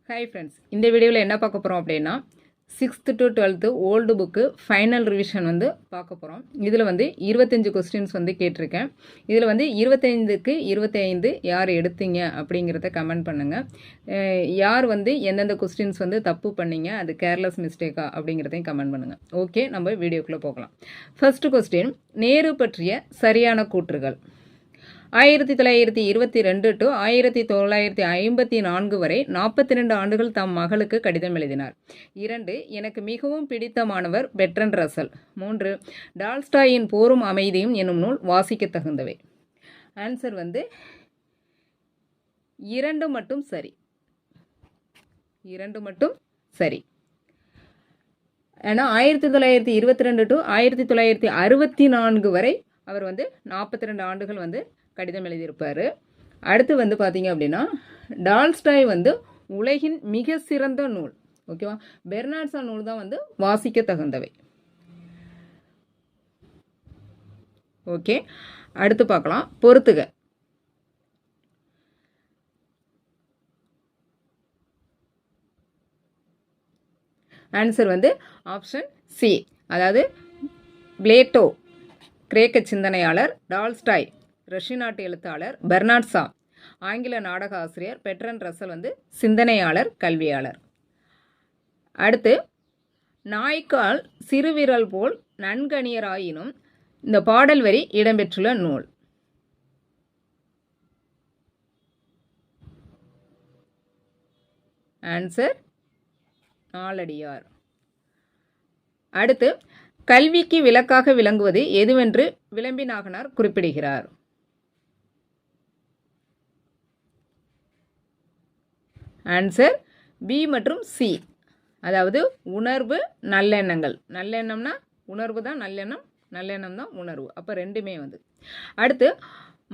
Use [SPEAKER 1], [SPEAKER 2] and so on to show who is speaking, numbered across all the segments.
[SPEAKER 1] Hi friends, இந்த வீடியோவில் என்ன பார்க்க போகிறோம் அப்படின்னா 6th to 12th old book final revision பார்க்க போகிறோம். இதில் 25 கொஸ்டின்ஸ் கேட்டிருக்கேன். இதில் 25க்கு 25 யார் எடுத்தீங்க அப்படிங்கிறத கமெண்ட் பண்ணுங்கள். யார் எந்தெந்த கொஸ்டின்ஸ் தப்பு பண்ணீங்க, அது கேர்லெஸ் மிஸ்டேக்கா அப்படிங்கிறதையும் கமெண்ட் பண்ணுங்கள். ஓகே, நம்ம வீடியோக்குள்ளே போகலாம். ஃபர்ஸ்ட் கொஸ்டின், நேரு பற்றிய சரியான கூற்றுகள். 1922 to 1954 வரை 42 ஆண்டுகள் தம் மகளுக்கு கடிதம் எழுதினார். 2. எனக்கு மிகவும் பிடித்தமானவர் பெர்ட்ரண்ட் ரசல். 3. டால்ஸ்டாயின் போரும் அமைதியும் என்னும் நூல் வாசிக்க தகுந்தவை. ஆன்சர் 2 மட்டும் சரி. 2 மட்டும் சரி. ஏன்னா 1922 to 1964 வரை அவர் 42 ஆண்டுகள் கடிதம் எழுதியிருப்பார். அடுத்து பார்த்தீங்க அப்படின்னா டால்ஸ்டாய் உலகின் மிக சிறந்த நூல். ஓகேவா, பெர்னாட்ஷா நூல் தான் வாசிக்க தகுந்தவை. ஓகே, அடுத்து பார்க்கலாம். பொறுத்துக. ஆன்சர் ஆப்ஷன் சி, அதாவது பிளேட்டோ கிரேக்க சிந்தனையாளர், டால்ஸ்டாய் ரஷ்ய நாட்டு எழுத்தாளர், பெர்னாட்ஷா ஆங்கில நாடக ஆசிரியர், பெர்ட்ரண்ட் ரசல் சிந்தனையாளர், கல்வியாளர். அடுத்து, நாய்க்கால் சிறுவிரல் போல் நன்கணியராயினும் இந்த பாடல் வரி இடம்பெற்றுள்ள நூல். ஆன்சர் நாலடியார். அடுத்து, கல்விக்கு விளக்காக விளங்குவது எதுவென்று விளம்பிநாகனார் குறிப்பிடுகிறார். ஆன்சர் பி மற்றும் சி, அதாவது உணர்வு, நல்லெண்ணங்கள். நல்லெண்ணம்னா உணர்வு தான் நல்லெண்ணம், நல்லெண்ணம் தான் உணர்வு. அப்போ ரெண்டுமே அடுத்து,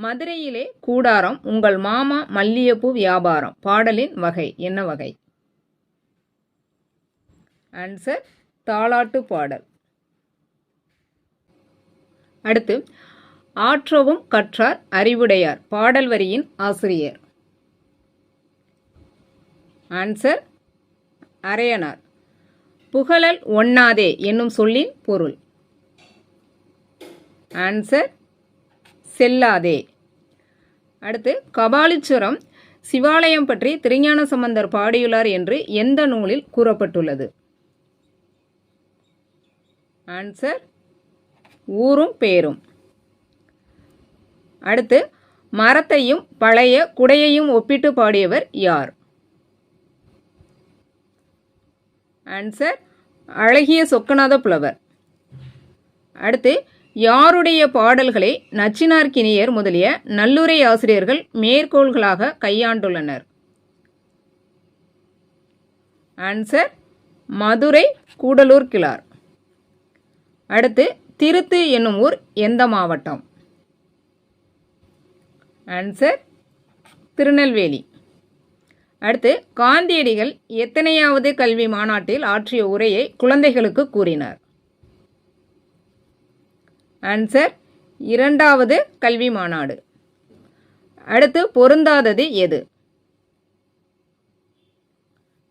[SPEAKER 1] மதுரையிலே கூடாரம் உங்கள் மாமா மல்லிகைப்பூ வியாபாரம் பாடலின் வகை என்ன வகை? ஆன்சர் தாலாட்டு பாடல். அடுத்து, ஆற்றவும் கற்றார் அறிவுடையார் பாடல் வரியின் ஆசிரியர். ஆன்சர் அரையனார். புகழல் ஒண்ணாதே என்னும் சொல்லின் பொருள். ஆன்சர் செல்லாதே. அடுத்து, கபாலீஸ்வரம் சிவாலயம் பற்றி திருஞான சம்பந்தர் பாடியுள்ளார் என்று எந்த நூலில் கூறப்பட்டுள்ளது? ஆன்சர் ஊரும் பேரும். அடுத்து, மரத்தையும் பழைய குடையையும் ஒப்பிட்டு பாடியவர் யார்? ஆன்சர் அழகிய சொக்கநாத புலவர். அடுத்து, யாருடைய பாடல்களை நச்சினார்க்கினியர் முதலிய நல்லுரை ஆசிரியர்கள் மேற்கோள்களாக கையாண்டுள்ளனர்? ஆன்சர் மதுரை கூடலூர் கிழார். அடுத்து, திருத்து என்னும் ஊர் எந்த மாவட்டம்? ஆன்சர் திருநெல்வேலி. அடுத்து, காந்தியடிகள் எத்தனையாவது கல்வி மாநாட்டில் ஆற்றிய உரையை குழந்தைகளுக்கு கூறினார்? ஆன்சர் 2வது கல்வி மாநாடு. அடுத்து, பொருந்தாதது எது?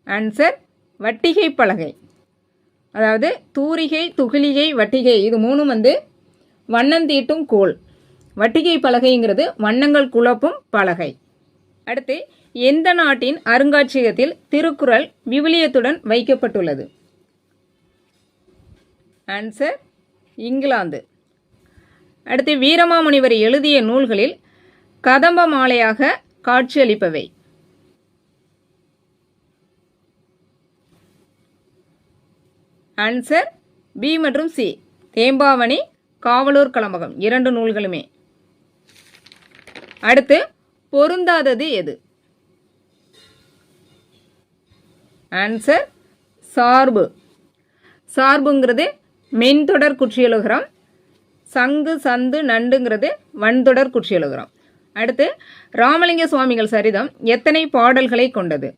[SPEAKER 1] ஆன்சர் வட்டிகை பலகை. அதாவது தூரிகை, துகிலிகை, வட்டிகை இது மூணும் வண்ணம் தீட்டும் கோல். வட்டிகை பலகைங்கிறது வண்ணங்கள் குழப்பும் பலகை. அடுத்து, எந்த நாட்டின் அருங்காட்சியகத்தில் திருக்குறள் விவிலியத்துடன் வைக்கப்பட்டுள்ளது? ஆன்சர் இங்கிலாந்து. அடுத்து, வீரமாமுனிவர் எழுதிய நூல்களில் கதம்ப மாலையாக காட்சியளிப்பவை? ஆன்சர் பி மற்றும் சி, தேம்பாவணி, காவலூர் கலம்பகம் 2 நூல்களுமே. அடுத்து, பொருந்தாதது எது? ஆன்சர் சார்பு. சார்புங்கிறது மென்தொடர் குற்றியலுகரம், சங்கு சந்து நண்டுங்கிறது வன்தொடர் குற்றியலுகரம். அடுத்து, ராமலிங்க சுவாமிகள் சரிதம் எத்தனை பாடல்களை கொண்டது?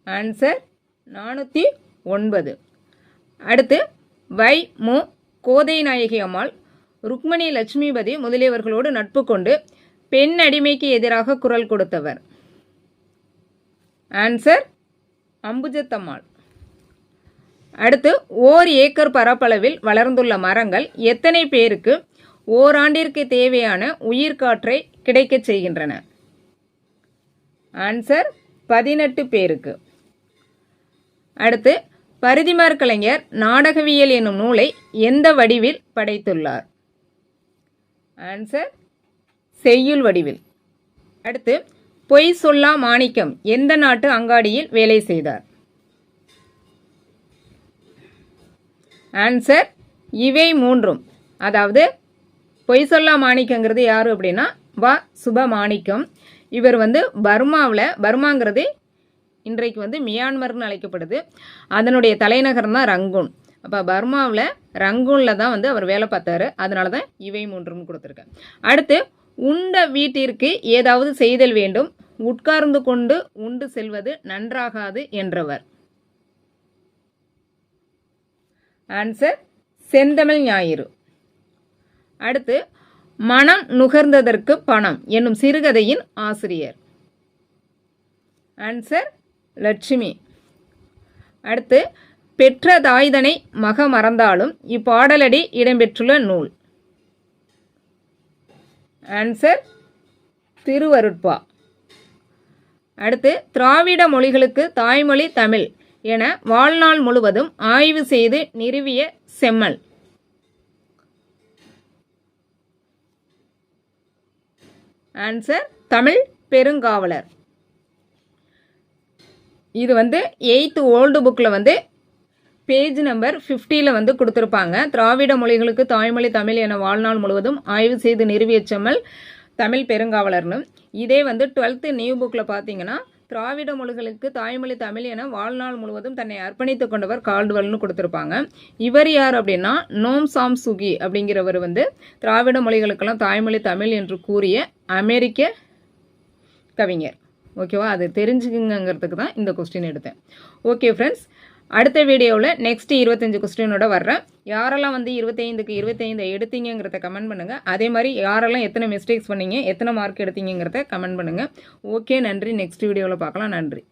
[SPEAKER 1] ஆன்சர் 409. அடுத்து, வை மு கோதை நாயகி அம்மாள் ருக்மணி லட்சுமிபதி முதலியவர்களோடு நட்பு கொண்டு பெண் அடிமைக்கு எதிராக குரல் கொடுத்தவர்? ஆன்சர் அம்புஜத்தம்மாள். அடுத்து, ஓர் ஏக்கர் பரப்பளவில் வளர்ந்துள்ள மரங்கள் எத்தனை பேருக்கு ஓராண்டிற்கு தேவையான உயிர்காற்றை கிடைக்கச் செய்கின்றன? ஆன்சர் 18 பேருக்கு. அடுத்து, பரிதிமாற் கலைஞர் நாடகவியல் என்னும் நூலை எந்த வடிவில் படைத்துள்ளார்? ஆன்சர் செய்யுள் வடிவில். அடுத்து, பொய் சொல்லா மாணிக்கம் எந்த நாட்டு அங்காடியில் வேலை செய்தார்? ஆன்சர் இவை மூன்றும். அதாவது பொய் சொல்லா மாணிக்கங்கிறது யார் அப்படின்னா சுபமாணிக்கம். இவர் பர்மாங்கிறது இன்றைக்கு மியான்மர்னு அழைக்கப்படுது. அதனுடைய தலைநகரம் தான் ரங்கூன். அப்போ பர்மாவில் ரங்கூனில் தான் அவர் வேலை பார்த்தாரு. அதனால தான் இவை மூன்றும் கொடுத்துருக்கேன். அடுத்து, உண்ட வீட்டிற்கு ஏதாவது செய்தல் வேண்டும், உட்கார்ந்து கொண்டு உண்டு செல்வது நன்றாகாது என்றவர்? ஆன்சர் செந்தமிழ் ஞாயிறு. அடுத்து, மனம் நுகர்ந்ததற்கு பணம் என்னும் சிறுகதையின் ஆசிரியர்? ஆன்சர் லட்சுமி. அடுத்து, பெற்ற தாய்தனை மக மறந்தாலும் இப்பாடலடி இடம்பெற்றுள்ள நூல்? ஆன்சர் திருவருட்பா. அடுத்து, திராவிட மொழிகளுக்கு தாய்மொழி தமிழ் என வாழ்நாள் முழுவதும் ஆய்வு செய்து நிறுவிய செம்மல்? ஆன்சர் தமிழ் பெருங்காவலர். இது 8th ஓல்டு புக்கில் பேஜ் நம்பர் 50ல் கொடுத்துருப்பாங்க. திராவிட மொழிகளுக்கு தாய்மொழி தமிழ் என வாழ்நாள் முழுவதும் ஆய்வு செய்து நிறுவிய செம்மல் தமிழ் பெருங்காவலர்னு. இதே 12th நியூ புக்கில் பார்த்தீங்கன்னா திராவிட மொழிகளுக்கு தாய்மொழி தமிழ் என வாழ்நாள் முழுவதும் தன்னை அர்ப்பணித்து கொண்டவர் கால்டுவெல்னு கொடுத்துருப்பாங்க. இவர் யார் அப்படின்னா நோம் சாம் சுகி அப்படிங்கிறவர் திராவிட மொழிகளுக்கெல்லாம் தாய்மொழி தமிழ் என்று கூறிய அமெரிக்க கவிஞர். ஓகேவா, அது தெரிஞ்சுக்குங்கிறதுக்கு தான் இந்த கொஸ்டின் எடுத்தேன். ஓகே ஃப்ரெண்ட்ஸ், அடுத்த வீடியோவில் நெக்ஸ்ட் 25 கொஸ்டினோட வர்றேன். யாரெல்லாம் 25க்கு 25 எடுத்தீங்கிறத கமெண்ட் பண்ணுங்கள். அதே மாதிரி யாரெல்லாம் எத்தனை மிஸ்டேக்ஸ் பண்ணீங்க, எத்தனை மார்க் எடுத்தீங்கிறத கமெண்ட் பண்ணுங்கள். ஓகே, நன்றி. நெக்ஸ்ட் வீடியோவில் பார்க்கலாம். நன்றி.